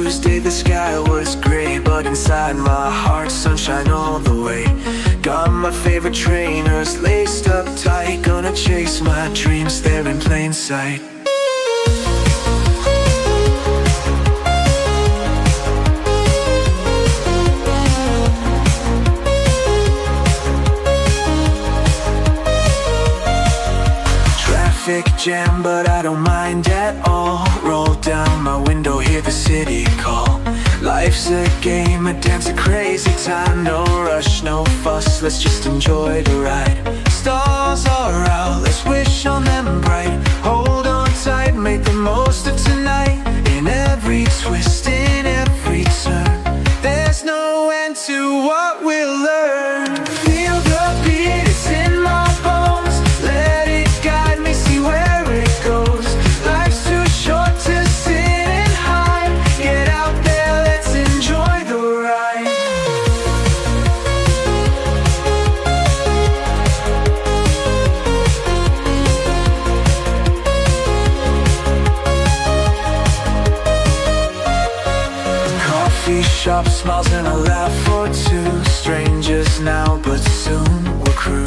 Tuesday the sky was gray, but inside my heart sunshine all the way. Got my favorite trainers laced up tight, gonna chase my dreams there in plain sight. Traffic jam, but I don't mind at all. Roll down my window, hear the city call. Life's a game, a dance, a crazy time. No rush, no fuss, let's just enjoy the ride. Stars are out, let's wish on them bright. Hold on tight, make the most of tonight. In every twist, in every turn, there's no end to what we'll learn. Feel the beat, it's in my bones. Let it guide me, see where it goes. Life's too short to sit and hide. Get out there, let's enjoy the ride. Coffee shop, smiles and a laugh or two. Strangers now, but soon we'll crew.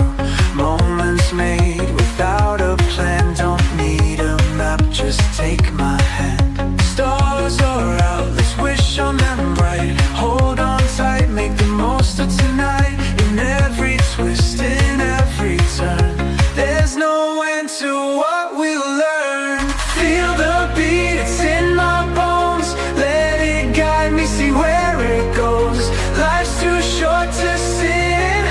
Moments made without a plan. Don't need a map, just take my hand. Stars are out, let's wish on them bright. Hold on tight, make the most of tonight. In every twist, in every turn, there's no end to what we'll learn. Feel the beat, it's in my bones. Let it guide me, see where it goes. Life's too short to sit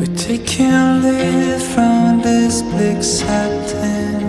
We take and live from this big satin.